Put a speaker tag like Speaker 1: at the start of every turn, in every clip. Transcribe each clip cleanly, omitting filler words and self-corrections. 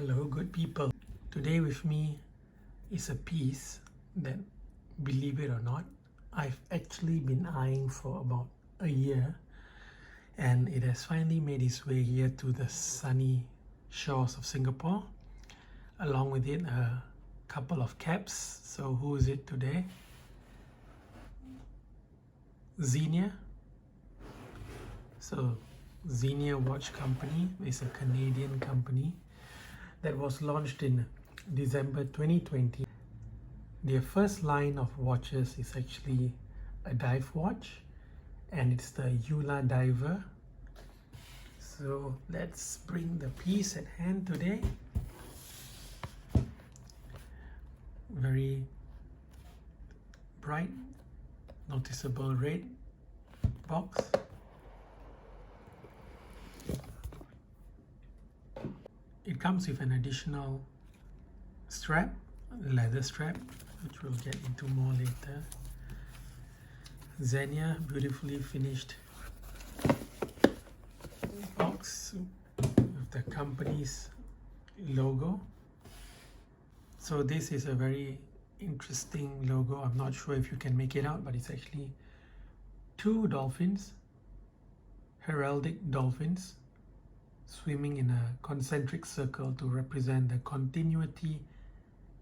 Speaker 1: Hello, good people. Today with me is a piece that, believe it or not, I've actually been eyeing for about a year, and it has finally made its way here to the sunny shores of Singapore. Along with it, a couple of caps. So who is it today? Zenea. So Zenea Watch Company is a Canadian company that was launched in December 2020. Their first line of watches is actually a dive watch, and it's the Yula Diver. So let's bring the piece at hand today. Very bright, noticeable red box. It comes with an additional strap, leather strap, which we'll get into more later. Zenea, beautifully finished box with the company's logo. So this is a very interesting logo. I'm not sure if you can make it out, but it's actually two dolphins, heraldic dolphins, swimming in a concentric circle to represent the continuity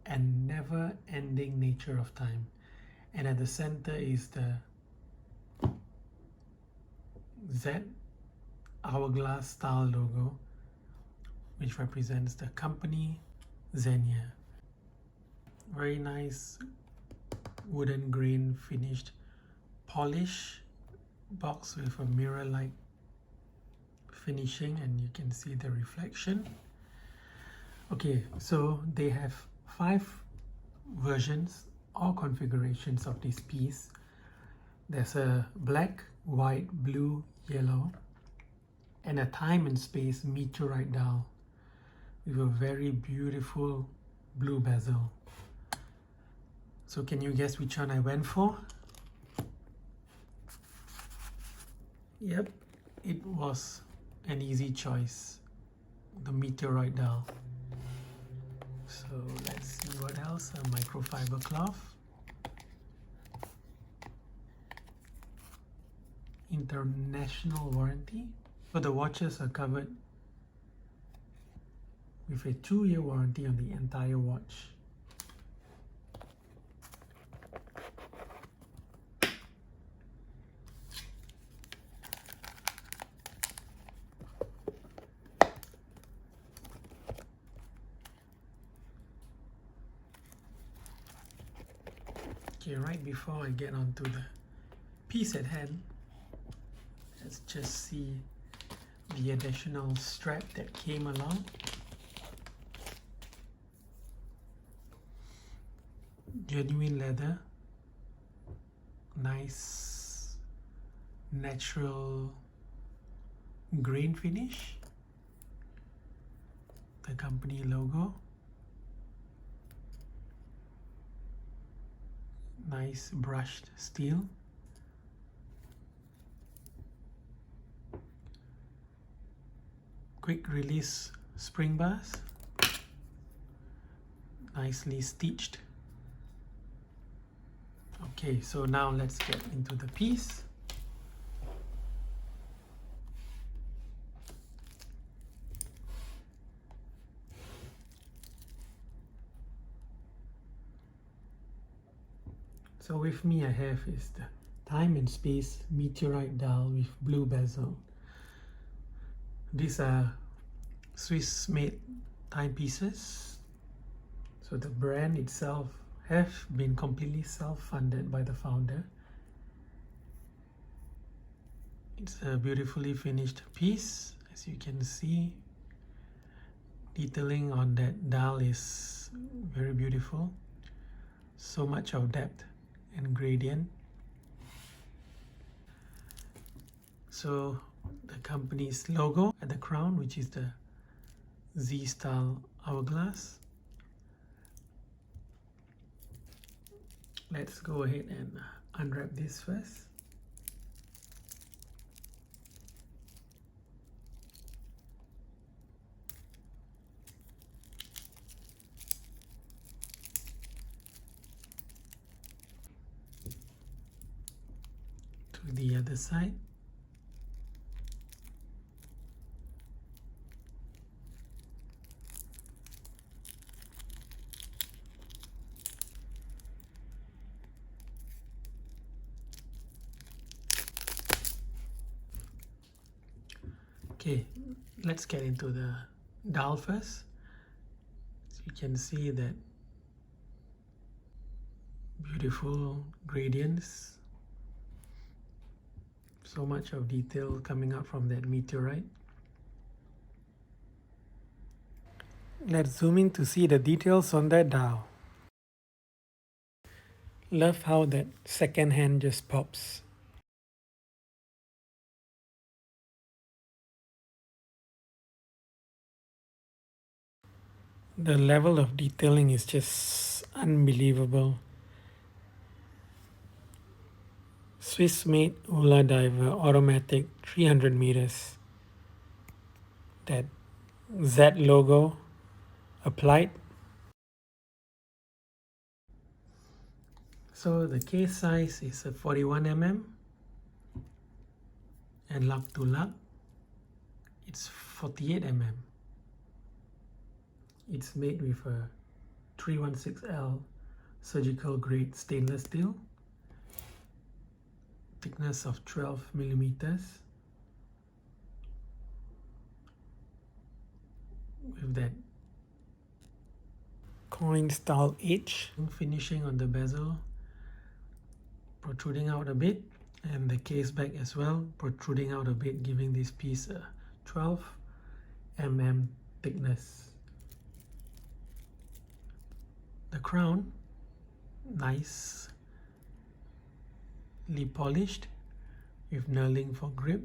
Speaker 1: and never-ending nature of time. And at the center is the Z hourglass style logo, which represents the company Zenea. Very nice wooden grain finished polish box with a mirror-like finishing, and you can see the reflection. Okay, so they have 5 versions or configurations of this piece. There's a black, white, blue, yellow, and a time and space meteorite dial with a very beautiful blue bezel. So can you guess which one I went for? Yep, it was an easy choice, the meteorite dial. So let's see what else. A microfiber cloth, international warranty. So the watches are covered with a 2-year warranty on the entire watch. Okay, right before I get onto the piece at hand, let's just see the additional strap that came along. Genuine leather, nice natural grain finish, the company logo, nice brushed steel, quick release spring bars, nicely stitched. Okay, so now let's get into the piece. So with me I have is the time and space meteorite dial with blue bezel. These are Swiss-made timepieces. So the brand itself have been completely self-funded by the founder. It's a beautifully finished piece. As you can see, detailing on that dial is very beautiful. So much of depth and gradient. So the company's logo at the crown, which is the Z style hourglass. Let's go ahead and unwrap this first. with the other side. Okay, let's get into the dial first. So you can see that beautiful gradients, so much of detail coming up from that meteorite. Let's zoom in to see the details on that dial. Love how that second hand just pops. The level of detailing is just unbelievable. Swiss made Hula Diver automatic 300 meters. That Z logo applied. So the case size is a 41 mm and lug to lug it's 48 mm. It's made with a 316L surgical grade stainless steel, thickness of 12 millimeters, with that coin style edge, finishing on the bezel protruding out a bit, and the case back as well protruding out a bit, giving this piece a 12 mm thickness. The crown, nicely polished with knurling for grip,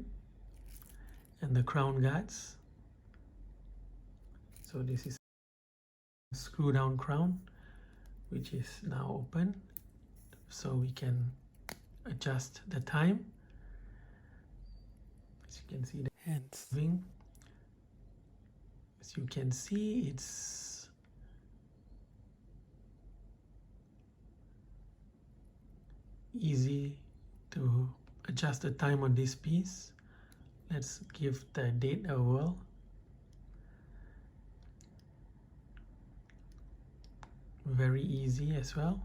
Speaker 1: and the crown guards. So this is a screw down crown which is now open, so we can adjust the time. As you can see the hands moving. As you can see, it's easy to adjust the time on this piece. Let's give the date a whirl. Very easy as well.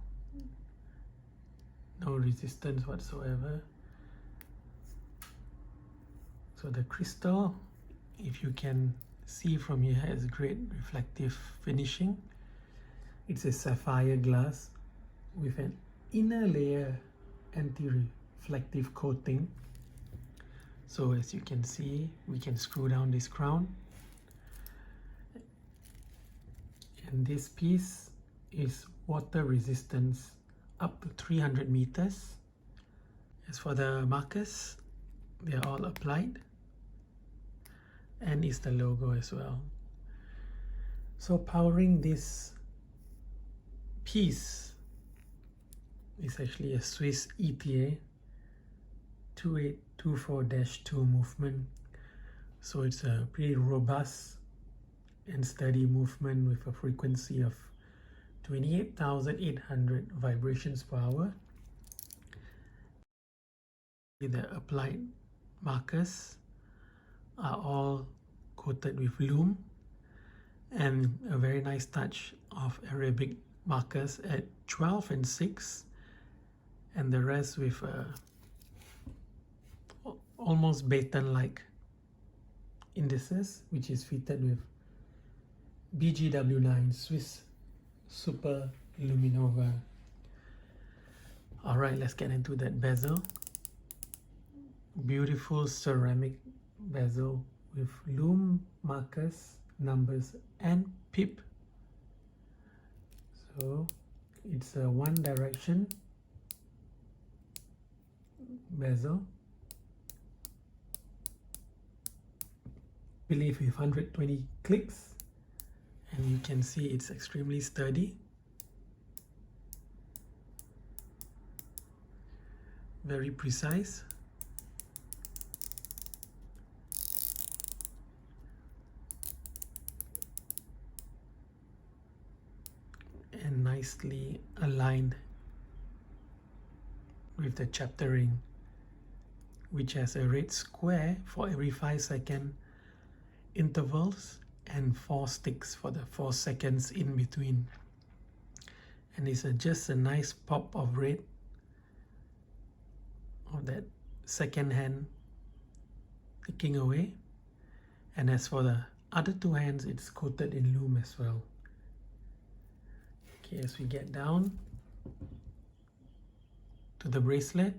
Speaker 1: No resistance whatsoever. So the crystal, if you can see from here, has great reflective finishing. It's a sapphire glass with an inner layer anti-reflective coating. So as you can see, we can screw down this crown, and this piece is water resistance up to 300 meters. As for the markers, they are all applied, and is the logo as well. So powering this piece is actually a Swiss ETA 2824-2 movement. So it's a pretty robust and steady movement with a frequency of 28,800 vibrations per hour. The applied markers are all coated with loom, and a very nice touch of Arabic markers at 12 and 6, and the rest with almost baton-like indices, which is fitted with BGW9 Swiss Super Luminova. Alright, let's get into that bezel. Beautiful ceramic bezel with loom markers, numbers and pip. So it's a one direction bezel, I believe with 120 clicks, and you can see it's extremely sturdy, very precise. And nicely aligned with the chapter ring which has a red square for every 5-second intervals and 4 sticks for the 4 seconds in between. And it's just a nice pop of red of that second hand ticking away. And as for the other 2 hands, it's coated in loom as well. Okay, as we get down to the bracelet,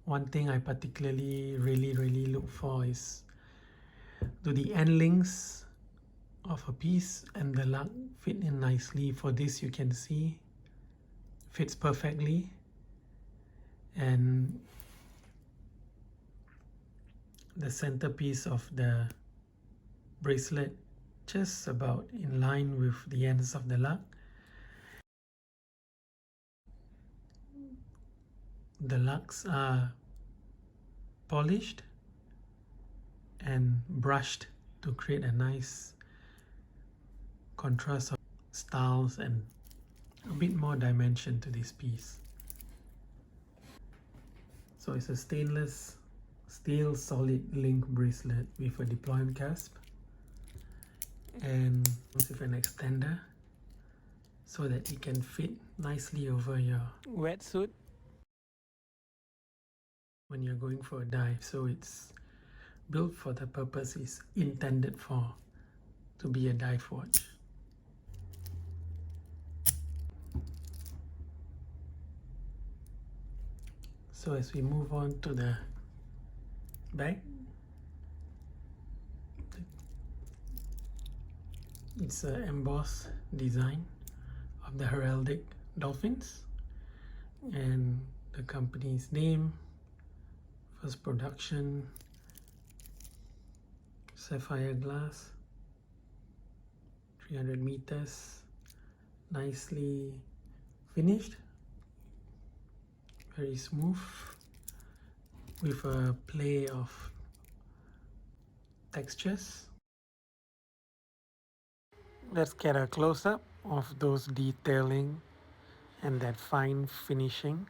Speaker 1: one thing I particularly really look for is, do the end links of a piece and the lug fit in nicely? For this, you can see fits perfectly, and the centerpiece of the bracelet just about in line with the ends of the lug. The lugs are polished and brushed to create a nice contrast of styles and a bit more dimension to this piece. So it's a stainless steel solid link bracelet with a deployment clasp and with an extender so that it can fit nicely over your wetsuit when you're going for a dive. So it's built for the purpose it's intended for, to be a dive watch. So as we move on to the back, it's an embossed design of the heraldic dolphins and the company's name, first production, sapphire glass, 300 meters, nicely finished, very smooth, with a play of textures. Let's get a close-up of those detailing and that fine finishing.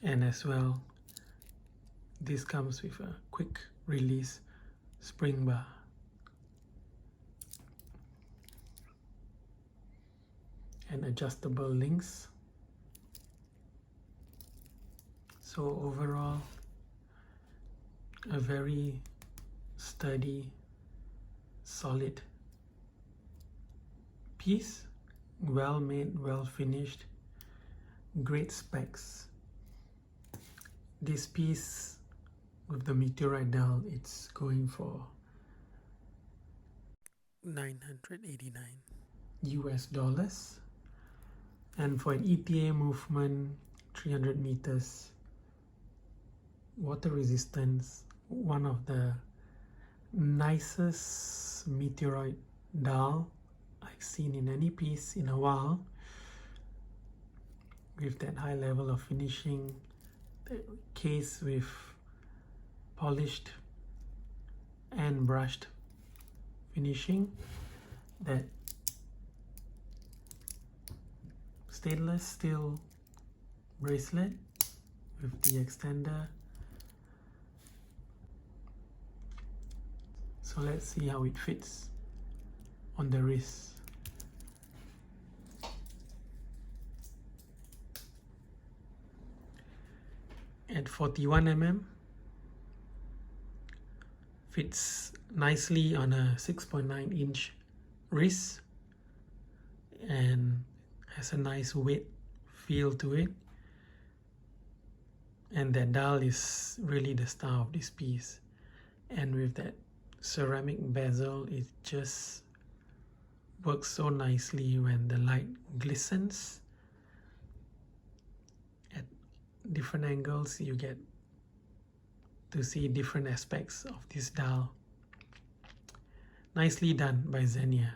Speaker 1: And as well, this comes with a quick release spring bar. And adjustable links. So overall, a very sturdy, solid piece, well made, well finished, great specs. This piece with the Meteorite dial, it's going for $989 US. And for an ETA movement, 300 meters, water resistance, one of the nicest Meteorite dial I've seen in any piece in a while, with that high level of finishing, the case with polished and brushed finishing, that stainless steel bracelet with the extender. So let's see how it fits on the wrist. At 41 mm, fits nicely on a 6.9 inch wrist and has a nice weight feel to it. And that dial is really the star of this piece. And with that ceramic bezel, it just works so nicely when the light glistens. At different angles, you get to see different aspects of this dial. Nicely done by Zenea.